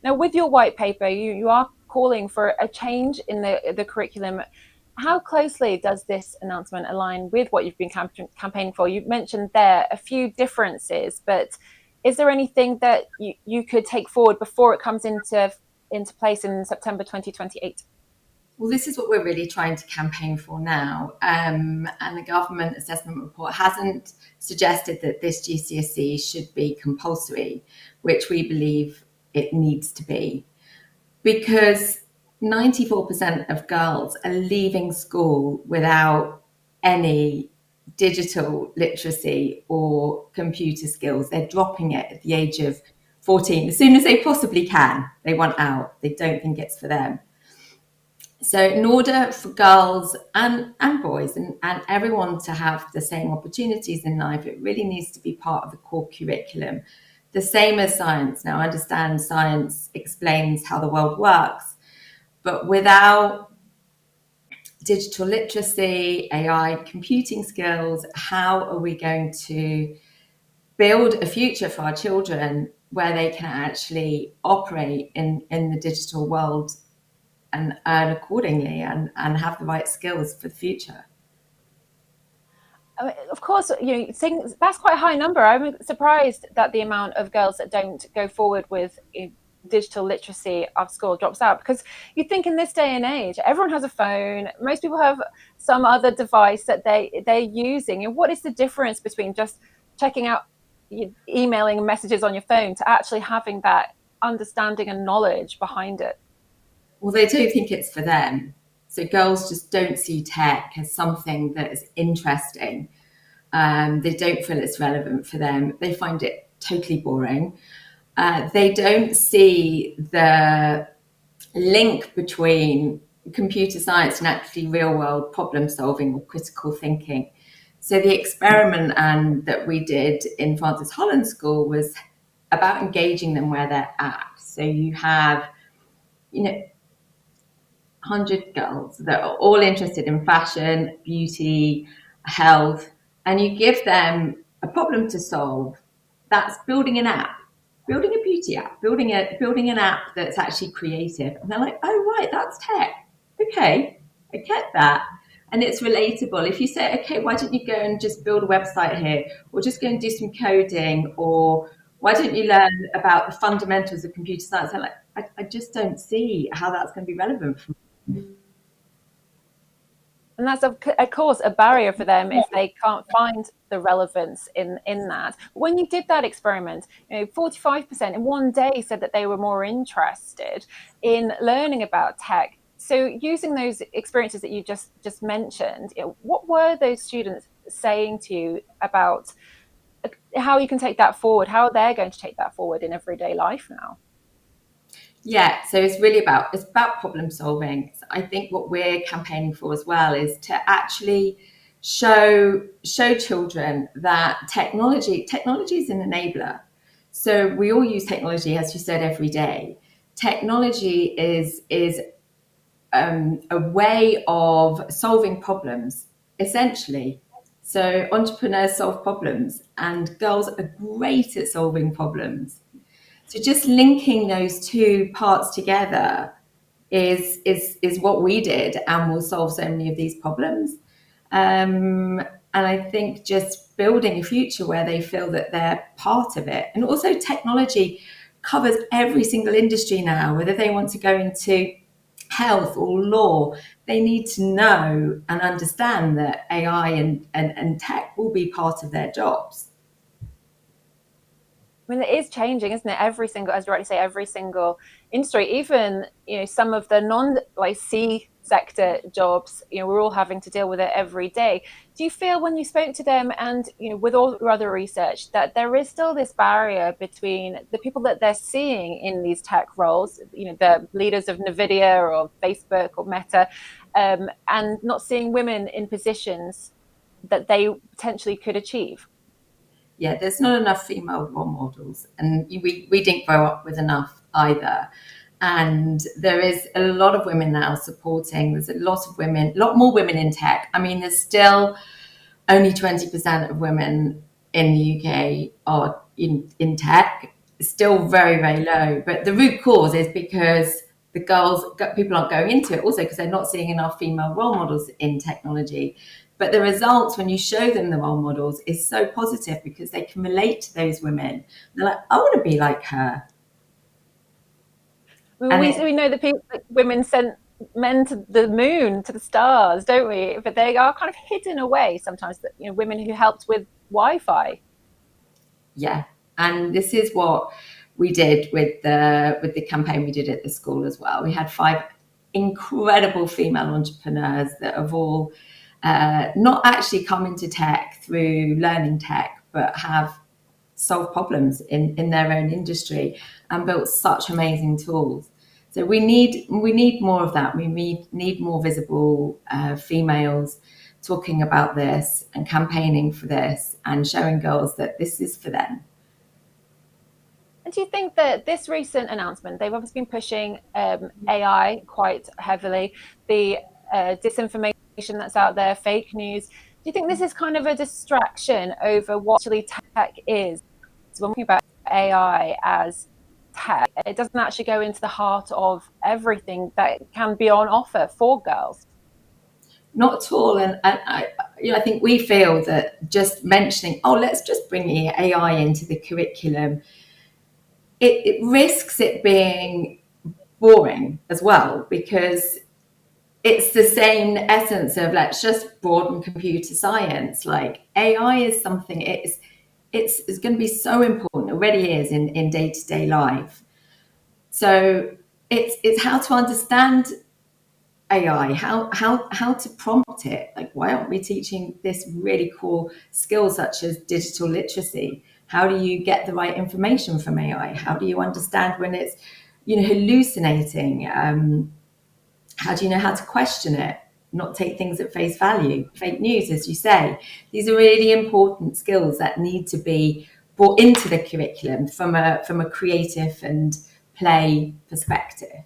Now, with your white paper, you are calling for a change in the curriculum. How closely does this announcement align with what you've been campaigning for? You've mentioned there a few differences, but is there anything that you could take forward before it comes into place in September 2028? Well, this is what we're really trying to campaign for now. And the government assessment report hasn't suggested that this GCSE should be compulsory, which we believe it needs to be, because 94% of girls are leaving school without any digital literacy or computer skills. They're dropping it at the age of 14. As soon as they possibly can, they want out. They don't think it's for them. So in order for girls and boys and everyone to have the same opportunities in life, it really needs to be part of the core curriculum. The same as science. Now, I understand science explains how the world works, but without digital literacy, AI, computing skills, how are we going to build a future for our children where they can actually operate in the digital world and earn accordingly and have the right skills for the future? Of course, that's quite a high number. I'm surprised that the amount of girls that don't go forward with digital literacy after school drops out, because you think in this day and age, everyone has a phone. Most people have some other device that they're using. And what is the difference between just checking out, emailing messages on your phone to actually having that understanding and knowledge behind it? Well, they don't think it's for them. So girls just don't see tech as something that is interesting. They don't feel it's relevant for them. They find it totally boring. They don't see the link between computer science and actually real world problem solving or critical thinking. So the experiment that we did in Francis Holland School was about engaging them where they're at. So you have, 100 girls that are all interested in fashion, beauty, health, and you give them a problem to solve. That's building an app, building a beauty app, building an app that's actually creative. And they're like, oh, right, that's tech. Okay, I get that. And it's relatable. If you say, okay, why don't you go and just build a website here, or just go and do some coding, or why don't you learn about the fundamentals of computer science? I'm like, I just don't see how that's going to be relevant for me. And that's, of course, a barrier for them if they can't find the relevance in that. When you did that experiment, 45% in one day said that they were more interested in learning about tech. So using those experiences that you just mentioned, what were those students saying to you about how you can take that forward, how they're going to take that forward in everyday life now? Yeah, so it's about problem solving. So I think what we're campaigning for as well is to actually show children that technology is an enabler. So we all use technology, as you said, every day. Technology is a way of solving problems, essentially. So entrepreneurs solve problems, and girls are great at solving problems. So just linking those two parts together is what we did, and will solve so many of these problems. And I think just building a future where they feel that they're part of it. And also technology covers every single industry now, whether they want to go into health or law, they need to know and understand that AI and tech will be part of their jobs. I mean, it is changing, isn't it? Every single, as you rightly say, every single industry, even, some of the C sector jobs, we're all having to deal with it every day. Do you feel when you spoke to them and, with all your other research, that there is still this barrier between the people that they're seeing in these tech roles, the leaders of NVIDIA or Facebook or Meta, and not seeing women in positions that they potentially could achieve? Yeah, there's not enough female role models, and we didn't grow up with enough either. And there is a lot of women now supporting. There's a lot more women in tech. I mean, there's still only 20% of women in the UK are in tech. still very, very low. But the root cause is because people aren't going into it, also because they're not seeing enough female role models in technology. But the results when you show them the role models is so positive because they can relate to those women. They're like, I want to be like her. And We know that people, like women sent men to the moon, to the stars, don't we? But they are kind of hidden away sometimes. That, you know, women who helped with Wi-Fi. yeah, and this is what we did with the campaign we did at the school as well. We had 5 incredible female entrepreneurs that have all not actually come into tech through learning tech, but have solved problems in their own industry and built such amazing tools. So we need more of that. We need more visible females talking about this and campaigning for this and showing girls that this is for them. And do you think that this recent announcement, they've obviously been pushing AI quite heavily, the disinformation that's out there, fake news. Do you think this is kind of a distraction over what actually tech is? When we're talking about AI as tech, it doesn't actually go into the heart of everything that can be on offer for girls. Not at all. And I think we feel that just mentioning, oh, let's just bring AI into the curriculum, it risks it being boring as well, because it's the same essence of let's just broaden computer science. Like AI is something, it's going to be so important, it already is in day-to-day life. So it's how to understand AI, how to prompt it. Like, why aren't we teaching this really cool skill such as digital literacy? How do you get the right information from AI? How do you understand when it's, hallucinating? How do you know how to question it? Not take things at face value. Fake news, as you say, these are really important skills that need to be brought into the curriculum from a creative and play perspective.